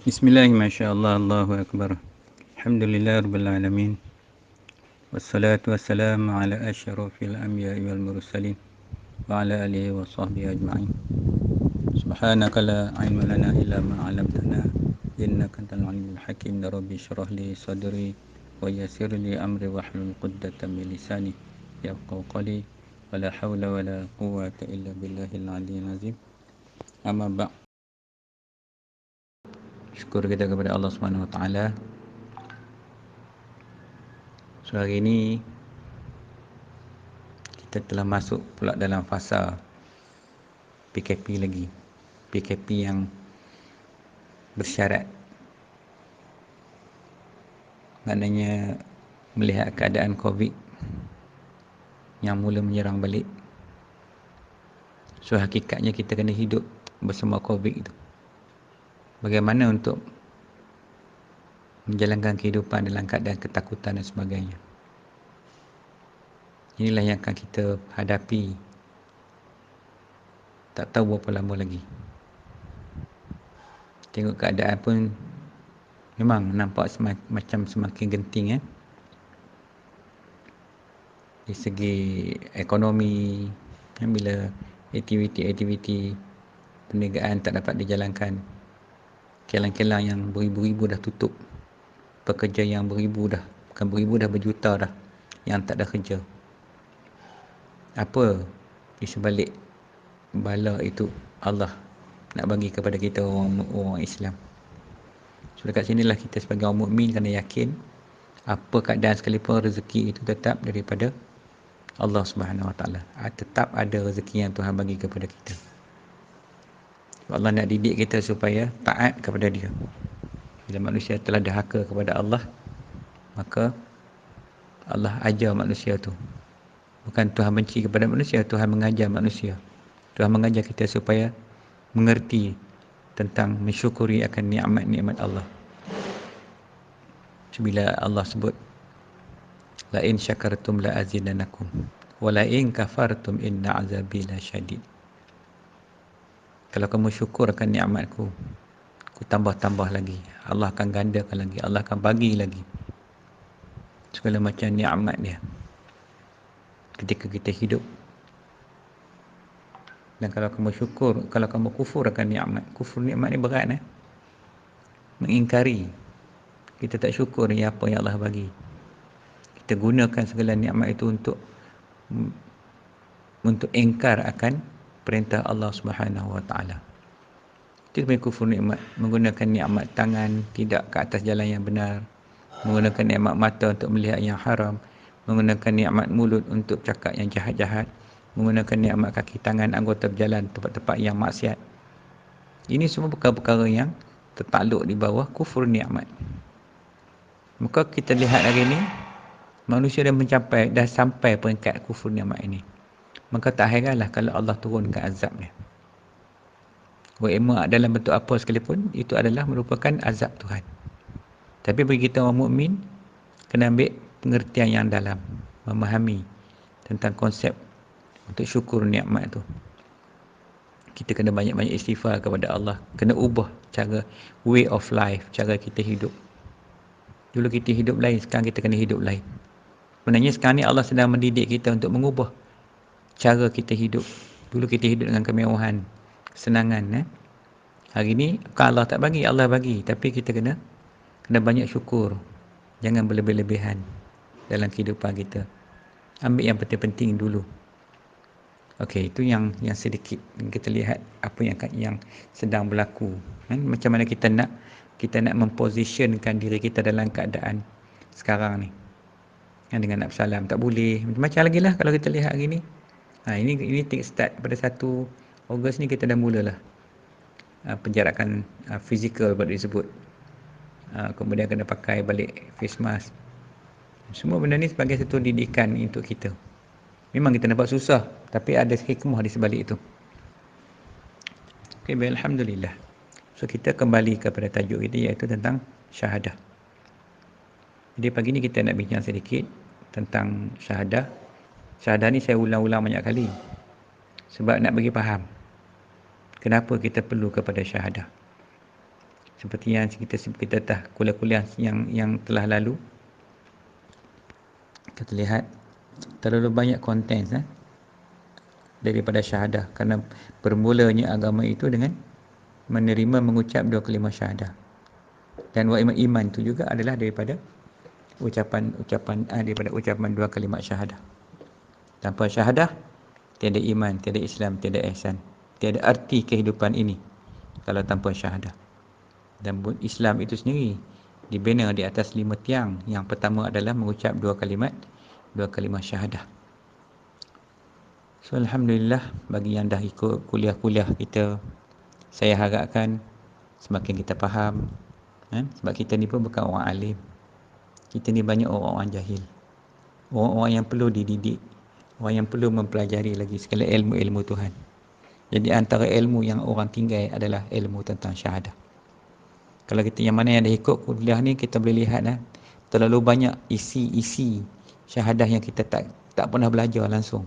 Bismillah, masya-Allah, Allahu akbar. Alhamdulillah rabbil alamin. Wassalatu wassalamu ala asyrafil anbiya'i wal mursalin wa ala alihi wa sahbihi ajma'in. Subhanaka la ilma lana illa ma 'allamtana innaka antal alimul hakim. Rabbi shrah li sadri wa yassir li amri wahlul 'uqdatam min lisani yafqahu qawli. Wala haula wala quwwata illa billahil aliyyil azim. Amma ba'd. Syukur kita kepada Allah Subhanahu wa taala. So hari ini kita telah masuk pula dalam fasa PKP lagi. PKP yang bersyarat. Maknanya melihat keadaan COVID yang mula menyerang balik. So hakikatnya kita kena hidup bersama COVID itu. Bagaimana untuk menjalankan kehidupan dalam keadaan ketakutan dan sebagainya. Inilah yang akan kita hadapi. Tak tahu berapa lama lagi. Tengok keadaan pun memang nampak macam semakin genting Di segi ekonomi, bila aktiviti-aktiviti perniagaan tak dapat dijalankan, kilang-kilang yang beribu-ribu dah tutup, pekerja yang beribu dah, bukan beribu dah, berjuta dah yang tak ada kerja. Apa di sebalik bala itu Allah nak bagi kepada kita orang Islam? So dekat sinilah kita sebagai orang mukmin kena yakin apa keadaan sekalipun rezeki itu tetap daripada Allah Subhanahu Wa Taala. Tetap ada rezeki yang Tuhan bagi kepada kita. Allah nak didik kita supaya taat kepada Dia. Bila manusia telah dahaka kepada Allah, maka Allah ajar manusia tu. Bukan Tuhan benci kepada manusia, Tuhan mengajar manusia. Tuhan mengajar kita supaya mengerti tentang mensyukuri akan nikmat-nikmat Allah. Bila Allah sebut, la in syakartum la azidannakum wa la in kafartum inna azabi lasyadid. Kalau kamu syukur akan nikmatku, aku tambah-tambah lagi. Allah akan gandakan lagi, Allah akan bagi lagi segala macam nikmat dia ketika kita hidup. Dan kalau kamu syukur, kalau kamu kufur akan nikmat, kufur nikmat ni berat mengingkari. Kita tak syukur ni apa yang Allah bagi. Kita gunakan segala nikmat itu untuk ingkar akan perintah Allah Subhanahu Wa Taala. Itu sebenarnya kufur nikmat, menggunakan nikmat tangan tidak ke atas jalan yang benar, menggunakan nikmat mata untuk melihat yang haram, menggunakan nikmat mulut untuk cakap yang jahat-jahat, menggunakan nikmat kaki tangan anggota berjalan tempat-tempat yang maksiat. Ini semua perkara-perkara yang tertakluk di bawah kufur nikmat. Maka kita lihat hari ini manusia dah sampai peringkat kufur nikmat ini. Maka tak heranlah kalau Allah turunkan azabnya. Wa'imma dalam bentuk apa sekalipun, itu adalah merupakan azab Tuhan. Tapi bagi kita orang mukmin, kena ambil pengertian yang dalam, memahami tentang konsep untuk syukur nikmat tu. Kita kena banyak-banyak istighfar kepada Allah, kena ubah cara, way of life, cara kita hidup. Dulu kita hidup lain, sekarang kita kena hidup lain. Sebenarnya sekarang ni Allah sedang mendidik kita untuk mengubah cara kita hidup. Dulu kita hidup dengan kemewahan, kesenangan. Hari ni bukan Allah tak bagi, Allah bagi. Tapi kita kena banyak syukur. Jangan berlebih-lebihan dalam kehidupan kita. Ambil yang penting-penting dulu. Okey, itu yang sedikit kita lihat apa yang sedang berlaku. Macam mana kita nak mempositionkan diri kita dalam keadaan sekarang ni. Dengan nak bersalam tak boleh. Macam-macam lagi lah kalau kita lihat hari ni. Ini take start pada 1 Ogos ni kita dah mulalah penjarakan fizikal buat disebut. Kemudian kena pakai balik face mask. Semua benda ni sebagai satu didikan untuk kita. Memang kita nampak susah, tapi ada hikmah di sebalik itu. Okey, alhamdulillah. So kita kembali kepada tajuk kita, iaitu tentang syahadah. Jadi pagi ni kita nak bincang sedikit tentang syahadah. Syahadah ni saya ulang-ulang banyak kali sebab nak bagi faham kenapa kita perlu kepada syahadah. Seperti yang kita dah kuliah-kuliah yang telah lalu, kita lihat terlalu banyak konten daripada syahadah, kerana bermulanya agama itu dengan menerima mengucap dua kalimah syahadah. Dan iman itu juga adalah daripada ucapan dua kalimat syahadah. Tanpa syahadah tiada iman, tiada Islam, tiada ihsan, tiada arti kehidupan ini kalau tanpa syahadah. Dan Islam itu sendiri dibina di atas 5 tiang. Yang pertama adalah mengucap dua kalimat syahadah. So alhamdulillah, bagi yang dah ikut kuliah-kuliah kita, saya harapkan semakin kita faham, sebab kita ni pun bukan orang alim. Kita ni banyak orang-orang jahil, orang-orang yang perlu dididik, orang yang perlu mempelajari lagi segala ilmu-ilmu Tuhan. Jadi antara ilmu yang orang tinggal adalah ilmu tentang syahadah. Kalau kita yang mana yang dah ikut kuliah ni, kita boleh lihat terlalu banyak isi syahadah yang kita tak pernah belajar langsung,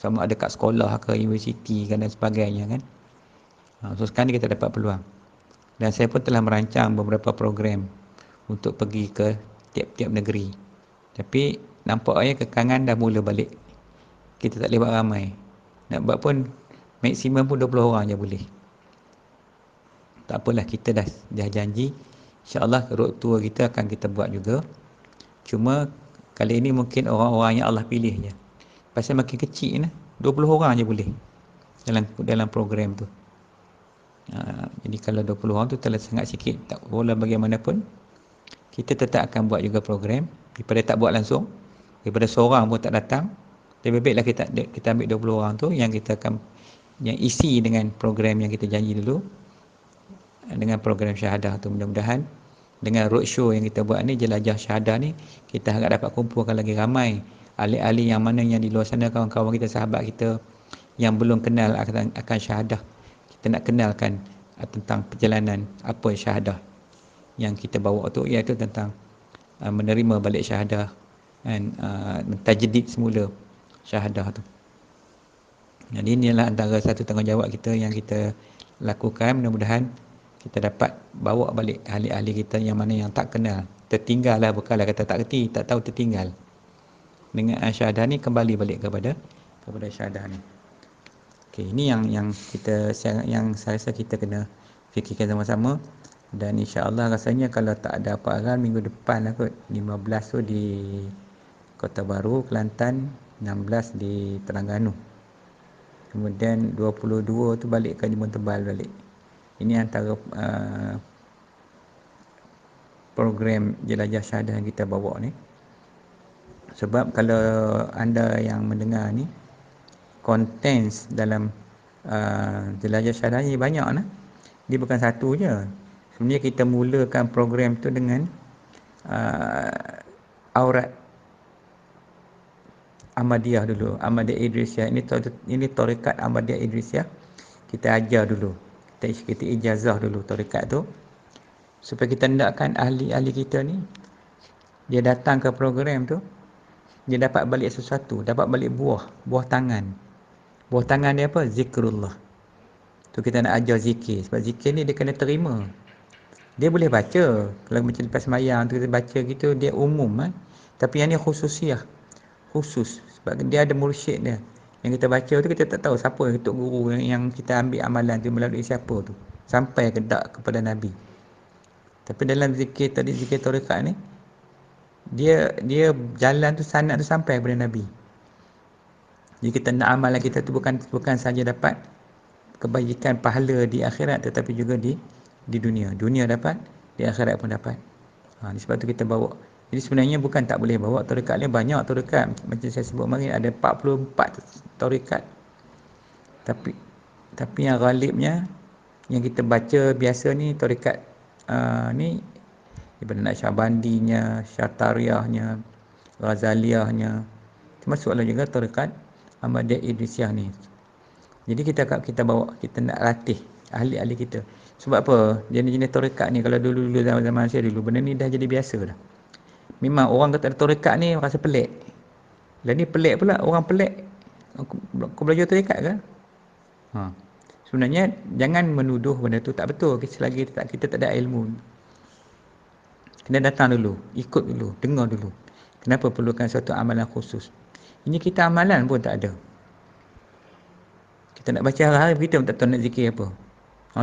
sama ada kat sekolah ke universiti dan sebagainya kan. So sekarang ni kita dapat peluang. Dan saya pun telah merancang beberapa program untuk pergi ke tiap-tiap negeri. Tapi nampaknya kekangan dah mula balik. Kita tak boleh buat ramai. Nak buat pun maksimum pun 20 orang je boleh. Tak apalah, kita dah janji, insya-Allah road tour kita akan kita buat juga. Cuma kali ini mungkin orang-orang yang Allah pilih je. Pasal makin kecil 20 orang je boleh dalam program tu. Jadi kalau 20 orang tu terlalu sangat sikit. Tak boleh, bagaimanapun kita tetap akan buat juga program. Daripada tak buat langsung, daripada seorang pun tak datang, lebih baiklah kita ambil 20 orang tu yang kita akan yang isi dengan program yang kita janji dulu, dengan program syahadah tu. Mudah-mudahan dengan roadshow yang kita buat ni, jelajah syahadah ni, kita harap dapat kumpulkan lagi ramai ahli-ahli yang mana yang di luar sana, kawan-kawan kita, sahabat kita yang belum kenal akan syahadah. Kita nak kenalkan tentang perjalanan apa syahadah yang kita bawa tu, iaitu tentang menerima balik syahadah dan tajdid semula syahadah tu. Jadi inilah antara satu tanggungjawab kita yang kita lakukan. Mudah-mudahan kita dapat bawa balik ahli-ahli kita yang mana yang tak kenal, tertinggal lah, bukanlah kata tak kerti, tak tahu, tertinggal. Dengan syahadah ni kembali balik kepada syahadah ni. Okey, ini yang saya rasa kita kena fikirkan sama-sama. Dan insya-Allah rasanya kalau tak ada apa hal, minggu depan lah kot, 15 tu di Kota Baru, Kelantan, 16 di Terengganu. Kemudian 22 tu balik ke Limun Tebal balik. Ini antara program jelajah syahadah yang kita bawa ni. Sebab kalau anda yang mendengar ni, contents dalam jelajah syahadah ni banyak dia bukan satu je. Sebenarnya kita mulakan program tu dengan aurat Ahmadiyah dulu, Ahmadiyah Idrisiyah. Ini tarekat Ahmadiyah Idrisiyah. Kita ajar dulu, kita ijazah dulu tarekat tu, supaya kita hendakkan ahli-ahli kita ni, dia datang ke program tu, dia dapat balik sesuatu, dapat balik buah tangan. Buah tangan dia apa? Zikrullah. Tu kita nak ajar zikir. Sebab zikir ni dia kena terima. Dia boleh baca. Kalau macam lepas sembahyang tu kita baca gitu, dia umum Tapi yang ni khususiah. Khusus. Sebab dia ada mursyid dia. Yang kita baca tu kita tak tahu siapa Tok Guru yang kita ambil amalan tu melalui siapa tu. Sampai kepada Nabi. Tapi dalam zikir tadi, zikir tarekat ni, dia jalan tu, sanad tu sampai kepada Nabi. Jadi kita nak amalan kita tu bukan saja dapat kebajikan pahala di akhirat, tetapi juga di dunia. Dunia dapat, di akhirat pun dapat. Sebab tu kita bawa. Jadi sebenarnya bukan tak boleh bawa tarekat ni, banyak tarekat. Macam saya sebut kemarin, ada 44 tarekat. Tapi yang ghalibnya yang kita baca biasa ni, tarekat ni Ibn Naqsybandinya, Syatariahnya, Ghazaliyahnya, termasuklah juga tarekat Ahmadiyah Idrisiyah ni. Jadi kita bawa, kita nak latih ahli-ahli kita. Sebab apa? Jenis-jenis tarekat ni, kalau dulu zaman saya dulu, benda ni dah jadi biasa dah. Memang orang kata tarekat ni rasa pelik. Lah ni pelik pula, orang pelik. Kau belajar tarekat ke? Sebenarnya jangan menuduh benda tu tak betul selagi kita tak ada ilmu. Kena datang dulu, ikut dulu, dengar dulu. Kenapa perlukan satu amalan khusus? Ini kita amalan pun tak ada. Kita nak baca hari-hari, kita pun tak tahu nak zikir apa.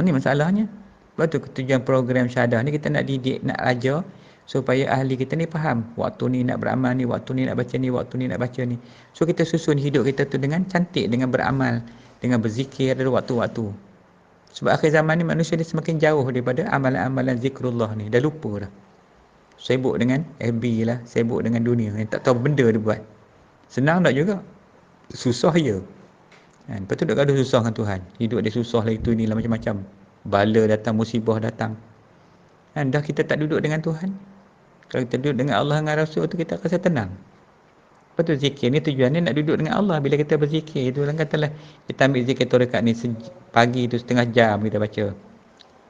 Ni masalahnya. Sebab tu tujuan program syahadah ni kita nak didik, nak ajar supaya ahli kita ni faham. Waktu ni nak beramal ni, waktu ni nak baca ni, waktu ni nak baca ni. So kita susun hidup kita tu dengan cantik, dengan beramal, dengan berzikir ada waktu-waktu. Sebab akhir zaman ni manusia ni semakin jauh daripada amalan-amalan zikrullah ni. Dah lupa dah. Sibuk dengan FB lah, sibuk dengan dunia. Yang tak tahu benda dia buat. Senang tak juga. Susah je. Lepas tu duk gaduh susah dengan Tuhan. Hidup dia susah lah itu inilah macam-macam. Bala datang, musibah datang. Dah kita tak duduk dengan Tuhan. Kalau kita duduk dengan Allah dengan Rasul tu kita rasa tenang. Lepas tu zikir ni tujuannya nak duduk dengan Allah. Bila kita berzikir tu, katalah kita ambil zikir tarekat ni pagi tu setengah jam kita baca.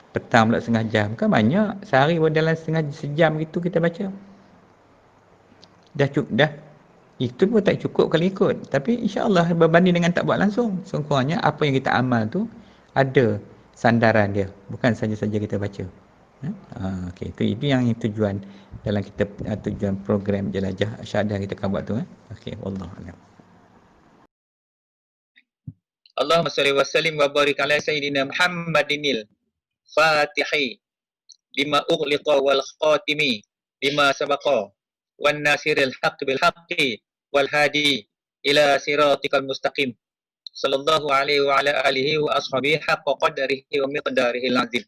Petang pula setengah jam. Kan banyak. Sehari pun dalam sejam gitu kita baca. Dah. Itu pun tak cukup kalau ikut. Tapi insya-Allah berbanding dengan tak buat langsung. Sekurang-kurangnya apa yang kita amal tu ada sandaran dia. Bukan saja-saja kita baca. Okey, itu yang tujuan dalam kita tujuan program jelajah syahadah kita akan buat tu. Okey, wallahu a'lam. Allahumma shalli wa sallim wa barik ala sayyidina Muhammadinil Fatihi lima ughliqa wal khatimi lima sabaqa wan nasiril haqq bil haqqi wal hadi ila siratikal mustaqim sallallahu alaihi wa ala alihi wa ashabihi haqqa qadarihi wa miqdarihi al-azim.